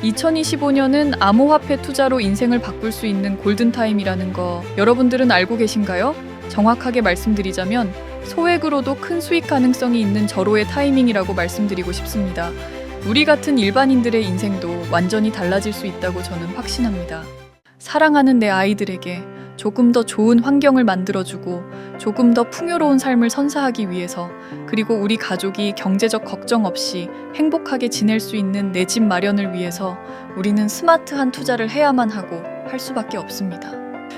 2025년은 암호화폐 투자로 인생을 바꿀 수 있는 골든타임이라는 거 여러분들은 알고 계신가요? 정확하게 말씀드리자면 소액으로도 큰 수익 가능성이 있는 절호의 타이밍이라고 말씀드리고 싶습니다. 우리 같은 일반인들의 인생도 완전히 달라질 수 있다고 저는 확신합니다. 사랑하는 내 아이들에게 조금 더 좋은 환경을 만들어주고 조금 더 풍요로운 삶을 선사하기 위해서, 그리고 우리 가족이 경제적 걱정 없이 행복하게 지낼 수 있는 내 집 마련을 위해서 우리는 스마트한 투자를 해야만 하고 할 수밖에 없습니다.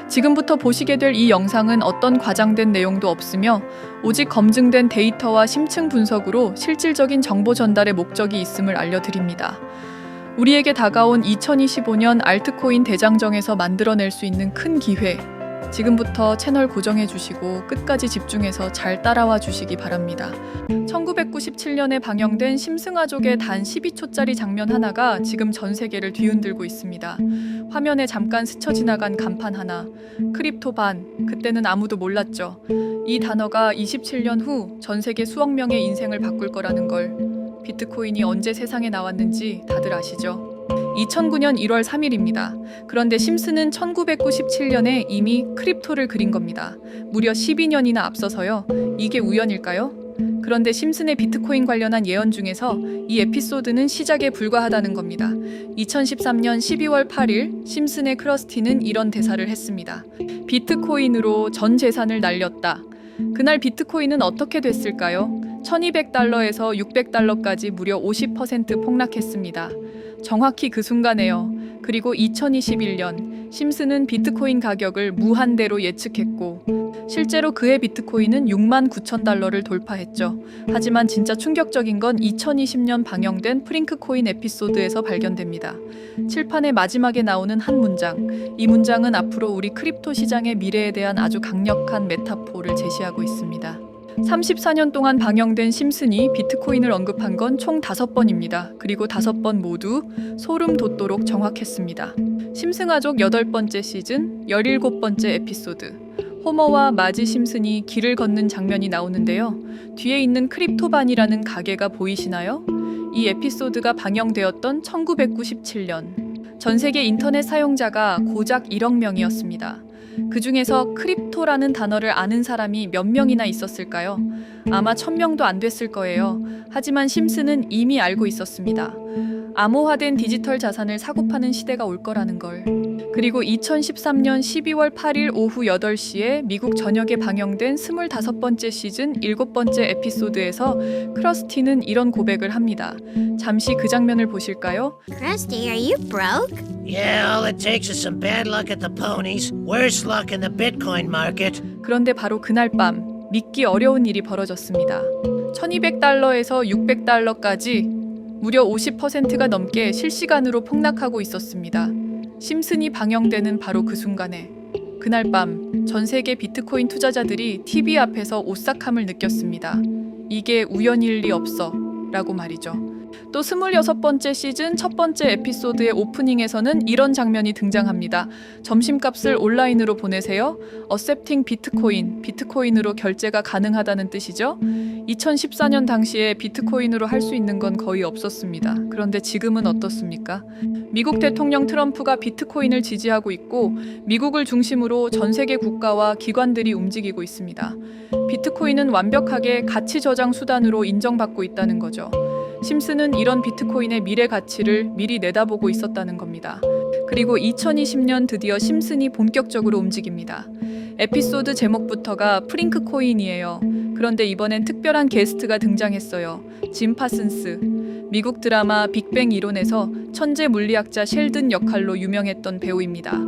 지금부터 보시게 될 이 영상은 어떤 과장된 내용도 없으며 오직 검증된 데이터와 심층 분석으로 실질적인 정보 전달의 목적이 있음을 알려드립니다. 우리에게 다가온 2025년 알트코인 대장정에서 만들어낼 수 있는 큰 기회, 지금부터 채널 고정해 주시고 끝까지 집중해서 잘 따라와 주시기 바랍니다. 1997년에 방영된 심승아족의 단 12초짜리 장면 하나가 지금 전 세계를 뒤흔들고 있습니다. 화면에 잠깐 스쳐 지나간 간판 하나, 크립토 반, 그때는 아무도 몰랐죠. 이 단어가 27년 후 전 세계 수억 명의 인생을 바꿀 거라는 걸. 비트코인이 언제 세상에 나왔는지 다들 아시죠? 2009년 1월 3일입니다. 그런데 심슨은 1997년에 이미 크립토를 그린 겁니다. 무려 12년이나 앞서서요. 이게 우연일까요? 그런데 심슨의 비트코인 관련한 예언 중에서 이 에피소드는 시작에 불과하다는 겁니다. 2013년 12월 8일 심슨의 크러스티는 이런 대사를 했습니다. 비트코인으로 전 재산을 날렸다. 그날 비트코인은 어떻게 됐을까요? 1200달러에서 600달러까지 무려 50% 폭락했습니다. 정확히 그 순간에요. 그리고 2021년 심슨은 비트코인 가격을 무한대로 예측했고 실제로 그의 비트코인은 69,000달러를 돌파했죠. 하지만 진짜 충격적인 건 2020년 방영된 프링크코인 에피소드에서 발견됩니다. 칠판의 마지막에 나오는 한 문장. 이 문장은 앞으로 우리 크립토 시장의 미래에 대한 아주 강력한 메타포를 제시하고 있습니다. 34년 동안 방영된 심슨이 비트코인을 언급한 건 총 5번입니다. 그리고 5번 모두 소름 돋도록 정확했습니다. 심승아족 8번째 시즌 17번째 에피소드. 호머와 마지 심슨이 길을 걷는 장면이 나오는데요. 뒤에 있는 크립토반이라는 가게가 보이시나요? 이 에피소드가 방영되었던 1997년. 전 세계 인터넷 사용자가 고작 1억 명이었습니다. 그 중에서 크립토라는 단어를 아는 사람이 몇 명이나 있었을까요? 아마 1000명도 안 됐을 거예요. 하지만 심슨은 이미 알고 있었습니다. 암호화된 디지털 자산을 사고 파는 시대가 올 거라는 걸. 그리고 2013년 12월 8일 오후 8시에 미국 전역에 방영된 25번째 시즌 7번째 에피소드에서 크러스티는 이런 고백을 합니다. 잠시 그 장면을 보실까요? Krusty, are you broke? Yeah, all it takes is some bad luck at the ponies, worse luck in the Bitcoin market. 그런데 바로 그날 밤 믿기 어려운 일이 벌어졌습니다. 1200달러에서 600달러까지 무려 50%가 넘게 실시간으로 폭락하고 있었습니다. 심슨이 방영되는 바로 그 순간에, 그날 밤 전 세계 비트코인 투자자들이 TV 앞에서 오싹함을 느꼈습니다. 이게 우연일 리 없어 라고 말이죠. 또 26번째 시즌 첫 번째 에피소드의 오프닝에서는 이런 장면이 등장합니다. 점심값을 온라인으로 보내세요. Accepting 비트코인, 비트코인으로 결제가 가능하다는 뜻이죠. 2014년 당시에 비트코인으로 할 수 있는 건 거의 없었습니다. 그런데 지금은 어떻습니까? 미국 대통령 트럼프가 비트코인을 지지하고 있고 미국을 중심으로 전 세계 국가와 기관들이 움직이고 있습니다. 비트코인은 완벽하게 가치 저장 수단으로 인정받고 있다는 거죠. 심슨은 이런 비트코인의 미래 가치를 미리 내다보고 있었다는 겁니다. 그리고 2020년 드디어 심슨이 본격적으로 움직입니다. 에피소드 제목부터가 프링크코인이에요. 그런데 이번엔 특별한 게스트가 등장했어요. 짐 파슨스. 미국 드라마 빅뱅 이론에서 천재 물리학자 셸든 역할로 유명했던 배우입니다.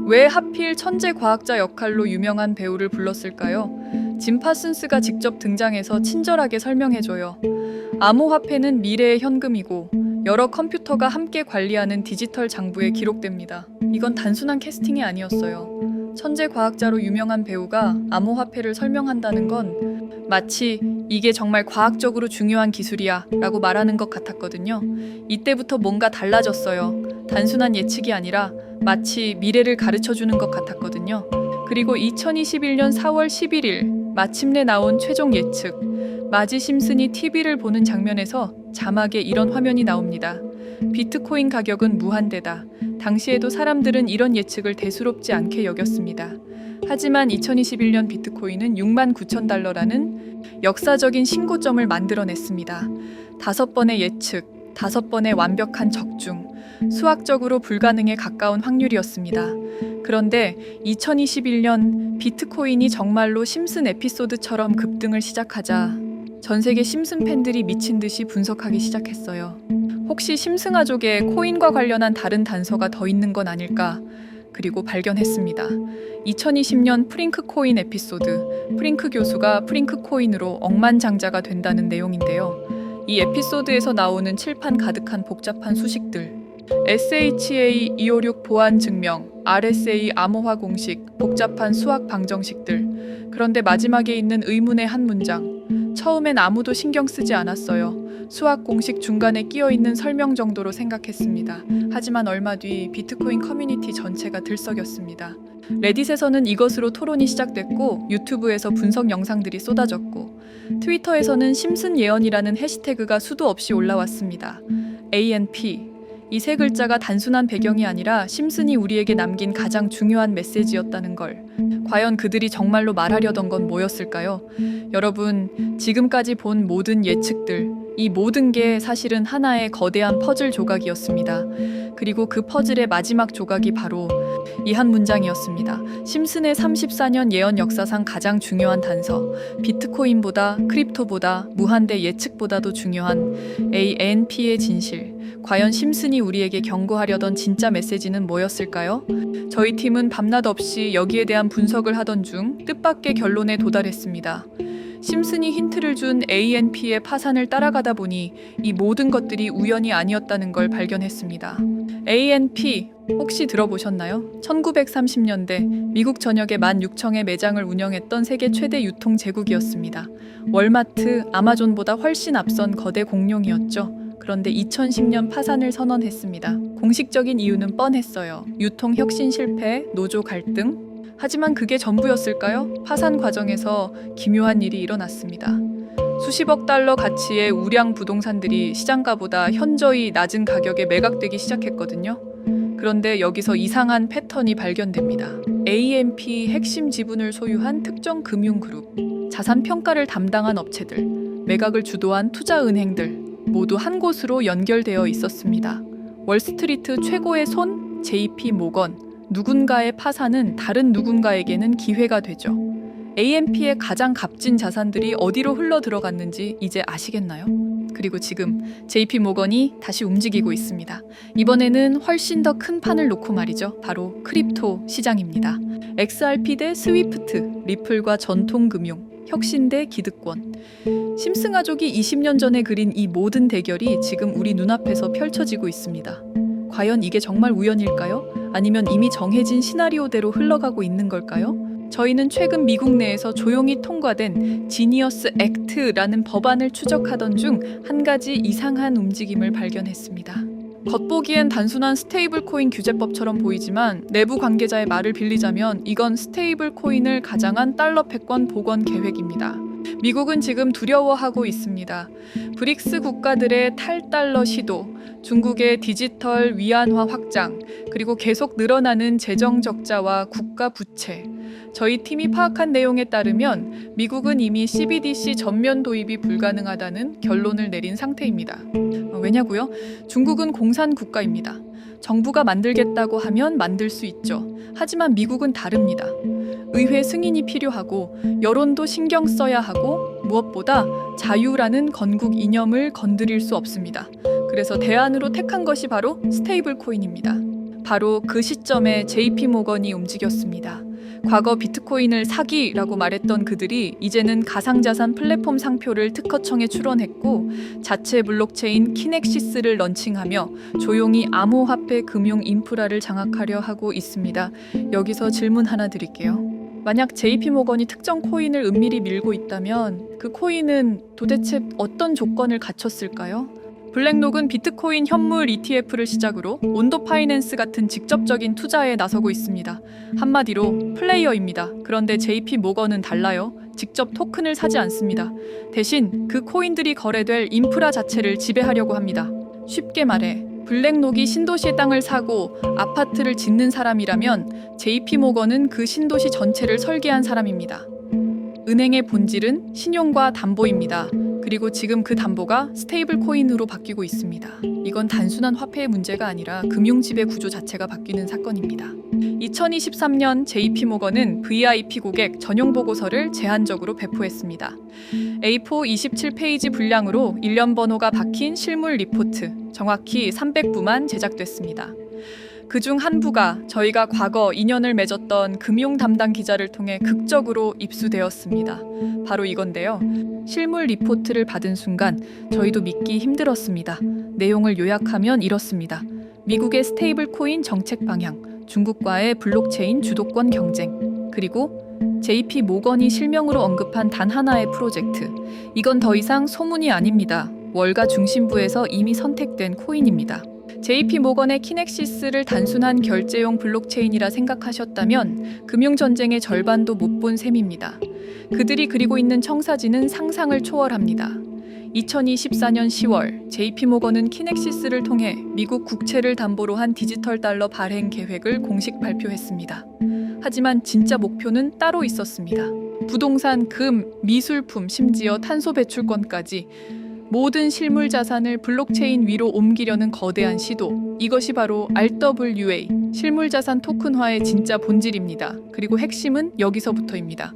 왜 하필 천재 과학자 역할로 유명한 배우를 불렀을까요? 짐 파슨스가 직접 등장해서 친절하게 설명해줘요. 암호화폐는 미래의 현금이고 여러 컴퓨터가 함께 관리하는 디지털 장부에 기록됩니다. 이건 단순한 캐스팅이 아니었어요. 천재 과학자로 유명한 배우가 암호화폐를 설명한다는 건 마치 이게 정말 과학적으로 중요한 기술이야 라고 말하는 것 같았거든요. 이때부터 뭔가 달라졌어요. 단순한 예측이 아니라 마치 미래를 가르쳐주는 것 같았거든요. 그리고 2021년 4월 11일 마침내 나온 최종 예측. 마지 심슨이 TV를 보는 장면에서 자막에 이런 화면이 나옵니다. 비트코인 가격은 무한대다. 당시에도 사람들은 이런 예측을 대수롭지 않게 여겼습니다. 하지만 2021년 비트코인은 69,000달러라는 역사적인 신고점을 만들어냈습니다. 5번의 예측, 5번의 완벽한 적중, 수학적으로 불가능에 가까운 확률이었습니다. 그런데 2021년 비트코인이 정말로 심슨 에피소드처럼 급등을 시작하자 전 세계 심슨 팬들이 미친 듯이 분석하기 시작했어요. 혹시 심슨아족에 코인과 관련한 다른 단서가 더 있는 건 아닐까? 그리고 발견했습니다. 2020년 프링크 코인 에피소드, 프링크 교수가 프링크 코인으로 억만장자가 된다는 내용인데요. 이 에피소드에서 나오는 칠판 가득한 복잡한 수식들, SHA-256 보안 증명, RSA 암호화 공식, 복잡한 수학 방정식들. 그런데 마지막에 있는 의문의 한 문장. 처음엔 아무도 신경 쓰지 않았어요. 수학 공식 중간에 끼어 있는 설명 정도로 생각했습니다. 하지만 얼마 뒤 비트코인 커뮤니티 전체가 들썩였습니다. 레딧에서는 이것으로 토론이 시작됐고, 유튜브에서 분석 영상들이 쏟아졌고, 트위터에서는 심슨 예언이라는 해시태그가 수도 없이 올라왔습니다. ANP. 이 세 글자가 단순한 배경이 아니라 심슨이 우리에게 남긴 가장 중요한 메시지였다는 걸. 과연 그들이 정말로 말하려던 건 뭐였을까요? 여러분, 지금까지 본 모든 예측들, 이 모든 게 사실은 하나의 거대한 퍼즐 조각이었습니다. 그리고 그 퍼즐의 마지막 조각이 바로 이 한 문장이었습니다. 심슨의 34년 예언 역사상 가장 중요한 단서, 비트코인보다, 크립토보다, 무한대 예측보다도 중요한 ANP의 진실. 과연 심슨이 우리에게 경고하려던 진짜 메시지는 뭐였을까요? 저희 팀은 밤낮 없이 여기에 대한 분석을 하던 중 뜻밖의 결론에 도달했습니다. 심슨이 힌트를 준 ANP의 파산을 따라가다 보니 이 모든 것들이 우연이 아니었다는 걸 발견했습니다. ANP 혹시 들어보셨나요? 1930년대 미국 전역에 16,000의 매장을 운영했던 세계 최대 유통 제국이었습니다. 월마트, 아마존보다 훨씬 앞선 거대 공룡이었죠. 그런데 2010년 파산을 선언했습니다. 공식적인 이유는 뻔했어요. 유통 혁신 실패, 노조 갈등. 하지만 그게 전부였을까요? 파산 과정에서 기묘한 일이 일어났습니다. 수십억 달러 가치의 우량 부동산들이 시장가보다 현저히 낮은 가격에 매각되기 시작했거든요. 그런데 여기서 이상한 패턴이 발견됩니다. AMP 핵심 지분을 소유한 특정 금융그룹, 자산 평가를 담당한 업체들, 매각을 주도한 투자은행들 모두 한 곳으로 연결되어 있었습니다. 월스트리트 최고의 손, JP 모건. 누군가의 파산은 다른 누군가에게는 기회가 되죠. AMP의 가장 값진 자산들이 어디로 흘러 들어갔는지 이제 아시겠나요? 그리고 지금 JP 모건이 다시 움직이고 있습니다. 이번에는 훨씬 더 큰 판을 놓고 말이죠. 바로 크립토 시장입니다. XRP 대 스위프트, 리플과 전통금융, 혁신 대 기득권. 심슨가족이 20년 전에 그린 이 모든 대결이 지금 우리 눈앞에서 펼쳐지고 있습니다. 과연 이게 정말 우연일까요? 아니면 이미 정해진 시나리오대로 흘러가고 있는 걸까요? 저희는 최근 미국 내에서 조용히 통과된 지니어스 액트라는 법안을 추적하던 중 한 가지 이상한 움직임을 발견했습니다. 겉보기엔 단순한 스테이블 코인 규제법처럼 보이지만 내부 관계자의 말을 빌리자면 이건 스테이블 코인을 가장한 달러 패권 복원 계획입니다. 미국은 지금 두려워하고 있습니다. 브릭스 국가들의 탈달러 시도, 중국의 디지털 위안화 확장, 그리고 계속 늘어나는 재정 적자와 국가 부채. 저희 팀이 파악한 내용에 따르면 미국은 이미 CBDC 전면 도입이 불가능하다는 결론을 내린 상태입니다. 왜냐고요? 중국은 공산 국가입니다. 정부가 만들겠다고 하면 만들 수 있죠. 하지만 미국은 다릅니다. 의회 승인이 필요하고 여론도 신경 써야 하고 무엇보다 자유라는 건국 이념을 건드릴 수 없습니다. 그래서 대안으로 택한 것이 바로 스테이블 코인입니다. 바로 그 시점에 JP 모건이 움직였습니다. 과거 비트코인을 사기라고 말했던 그들이 이제는 가상자산 플랫폼 상표를 특허청에 출원했고 자체 블록체인 키넥시스를 런칭하며 조용히 암호화폐 금융 인프라를 장악하려 하고 있습니다. 여기서 질문 하나 드릴게요. 만약 JP모건이 특정 코인을 은밀히 밀고 있다면 그 코인은 도대체 어떤 조건을 갖췄을까요? 블랙록은 비트코인 현물 ETF를 시작으로 온도 파이낸스 같은 직접적인 투자에 나서고 있습니다. 한마디로 플레이어입니다. 그런데 JP 모건은 달라요. 직접 토큰을 사지 않습니다. 대신 그 코인들이 거래될 인프라 자체를 지배하려고 합니다. 쉽게 말해 블랙록이 신도시의 땅을 사고 아파트를 짓는 사람이라면 JP 모건은 그 신도시 전체를 설계한 사람입니다. 은행의 본질은 신용과 담보입니다. 그리고 지금 그 담보가 스테이블 코인으로 바뀌고 있습니다. 이건 단순한 화폐의 문제가 아니라 금융지배 구조 자체가 바뀌는 사건입니다. 2023년 JP 모건은 VIP 고객 전용 보고서를 제한적으로 배포했습니다. A4 27페이지 분량으로 일련 번호가 박힌 실물 리포트, 정확히 300부만 제작됐습니다. 그중 한 부가 저희가 과거 인연을 맺었던 금융 담당 기자를 통해 극적으로 입수되었습니다. 바로 이건데요. 실물 리포트를 받은 순간 저희도 믿기 힘들었습니다. 내용을 요약하면 이렇습니다. 미국의 스테이블 코인 정책 방향, 중국과의 블록체인 주도권 경쟁, 그리고 JP 모건이 실명으로 언급한 단 하나의 프로젝트. 이건 더 이상 소문이 아닙니다. 월가 중심부에서 이미 선택된 코인입니다. JP 모건의 키넥시스를 단순한 결제용 블록체인이라 생각하셨다면 금융전쟁의 절반도 못 본 셈입니다. 그들이 그리고 있는 청사진은 상상을 초월합니다. 2024년 10월 JP 모건은 키넥시스를 통해 미국 국채를 담보로 한 디지털 달러 발행 계획을 공식 발표했습니다. 하지만 진짜 목표는 따로 있었습니다. 부동산, 금, 미술품, 심지어 탄소 배출권까지 모든 실물 자산을 블록체인 위로 옮기려는 거대한 시도. 이것이 바로 RWA, 실물 자산 토큰화의 진짜 본질입니다. 그리고 핵심은 여기서부터입니다.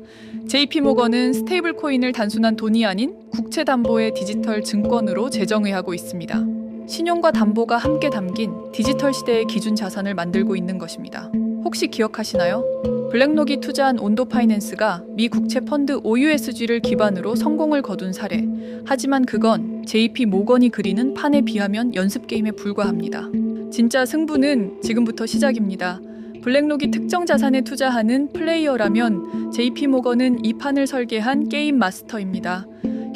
JP 모건은 스테이블 코인을 단순한 돈이 아닌 국채 담보의 디지털 증권으로 재정의하고 있습니다. 신용과 담보가 함께 담긴 디지털 시대의 기준 자산을 만들고 있는 것입니다. 혹시 기억하시나요? 블랙록이 투자한 온도 파이낸스가 미 국채 펀드 OUSG를 기반으로 성공을 거둔 사례. 하지만 그건 JP 모건이 그리는 판에 비하면 연습 게임에 불과합니다. 진짜 승부는 지금부터 시작입니다. 블랙록이 특정 자산에 투자하는 플레이어라면 JP 모건은 이 판을 설계한 게임 마스터입니다.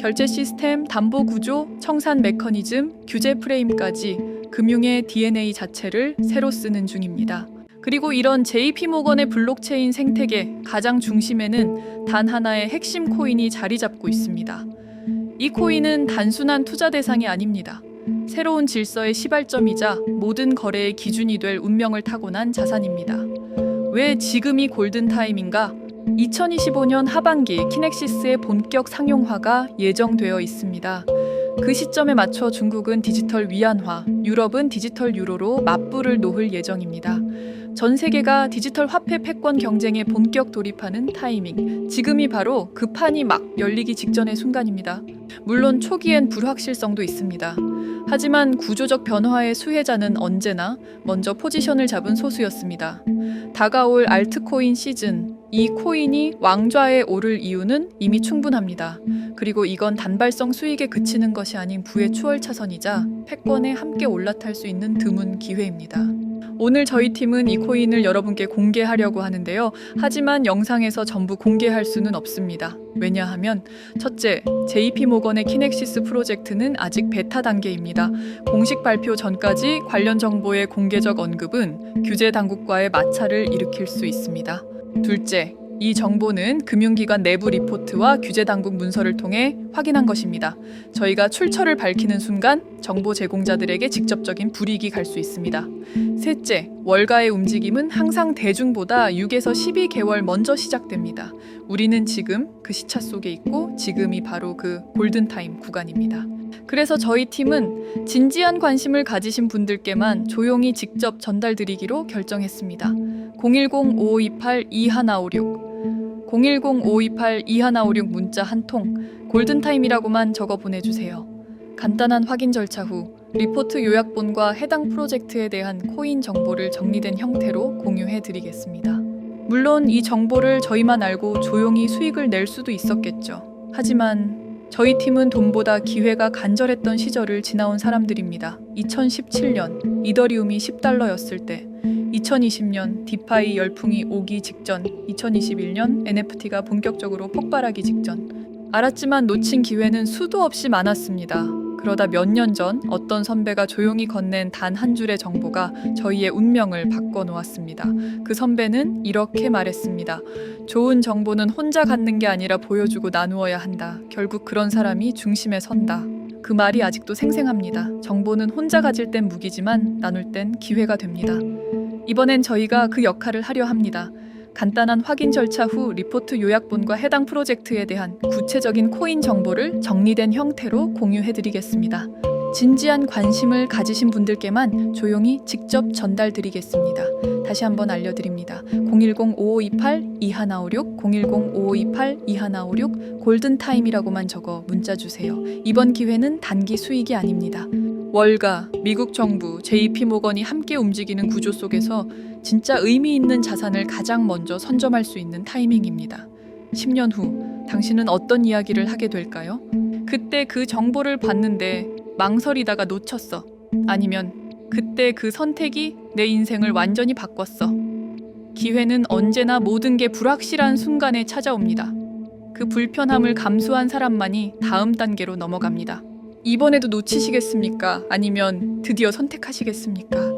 결제 시스템, 담보 구조, 청산 메커니즘, 규제 프레임까지 금융의 DNA 자체를 새로 쓰는 중입니다. 그리고 이런 JP 모건의 블록체인 생태계 가장 중심에는 단 하나의 핵심 코인이 자리 잡고 있습니다. 이 코인은 단순한 투자 대상이 아닙니다. 새로운 질서의 시발점이자 모든 거래의 기준이 될 운명을 타고난 자산입니다. 왜 지금이 골든타임인가? 2025년 하반기 키넥시스의 본격 상용화가 예정되어 있습니다. 그 시점에 맞춰 중국은 디지털 위안화, 유럽은 디지털 유로로 맞불을 놓을 예정입니다. 전 세계가 디지털 화폐 패권 경쟁에 본격 돌입하는 타이밍. 지금이 바로 그 판이 막 열리기 직전의 순간입니다. 물론 초기엔 불확실성도 있습니다. 하지만 구조적 변화의 수혜자는 언제나 먼저 포지션을 잡은 소수였습니다. 다가올 알트코인 시즌, 이 코인이 왕좌에 오를 이유는 이미 충분합니다. 그리고 이건 단발성 수익에 그치는 것이 아닌 부의 추월차선이자 패권에 함께 올라탈 수 있는 드문 기회입니다. 오늘 저희 팀은 이 코인을 여러분께 공개하려고 하는데요. 하지만 영상에서 전부 공개할 수는 없습니다. 왜냐하면 첫째, JP 모건의 키넥시스 프로젝트는 아직 베타 단계입니다. 공식 발표 전까지 관련 정보의 공개적 언급은 규제 당국과의 마찰을 일으킬 수 있습니다. 둘째, 이 정보는 금융기관 내부 리포트와 규제 당국 문서를 통해 확인한 것입니다. 저희가 출처를 밝히는 순간 정보 제공자들에게 직접적인 불이익이 갈 수 있습니다. 셋째, 월가의 움직임은 항상 대중보다 6에서 12개월 먼저 시작됩니다. 우리는 지금 그 시차 속에 있고 지금이 바로 그 골든타임 구간입니다. 그래서 저희 팀은 진지한 관심을 가지신 분들께만 조용히 직접 전달드리기로 결정했습니다. 010-5528-2156 010-5528-2156 문자 한 통, 골든타임이라고만 적어 보내주세요. 간단한 확인 절차 후 리포트 요약본과 해당 프로젝트에 대한 코인 정보를 정리된 형태로 공유해드리겠습니다. 물론 이 정보를 저희만 알고 조용히 수익을 낼 수도 있었겠죠. 하지만 저희 팀은 돈보다 기회가 간절했던 시절을 지나온 사람들입니다. 2017년 이더리움이 $10였을 때, 2020년 디파이 열풍이 오기 직전, 2021년 NFT가 본격적으로 폭발하기 직전. 알았지만 놓친 기회는 수도 없이 많았습니다. 그러다 몇 년 전 어떤 선배가 조용히 건넨 단 한 줄의 정보가 저희의 운명을 바꿔놓았습니다. 그 선배는 이렇게 말했습니다. 좋은 정보는 혼자 갖는 게 아니라 보여주고 나누어야 한다. 결국 그런 사람이 중심에 선다. 그 말이 아직도 생생합니다. 정보는 혼자 가질 땐 무기지만 나눌 땐 기회가 됩니다. 이번엔 저희가 그 역할을 하려 합니다. 간단한 확인 절차 후 리포트 요약본과 해당 프로젝트에 대한 구체적인 코인 정보를 정리된 형태로 공유해드리겠습니다. 진지한 관심을 가지신 분들께만 조용히 직접 전달드리겠습니다. 다시 한번 알려드립니다. 010-5528-2156, 010-5528-2156 골든타임이라고만 적어 문자 주세요. 이번 기회는 단기 수익이 아닙니다. 월가, 미국 정부, JP모건이 함께 움직이는 구조 속에서 진짜 의미 있는 자산을 가장 먼저 선점할 수 있는 타이밍입니다. 10년 후 당신은 어떤 이야기를 하게 될까요? 그때 그 정보를 봤는데 망설이다가 놓쳤어. 아니면 그때 그 선택이 내 인생을 완전히 바꿨어. 기회는 언제나 모든 게 불확실한 순간에 찾아옵니다. 그 불편함을 감수한 사람만이 다음 단계로 넘어갑니다. 이번에도 놓치시겠습니까? 아니면 드디어 선택하시겠습니까?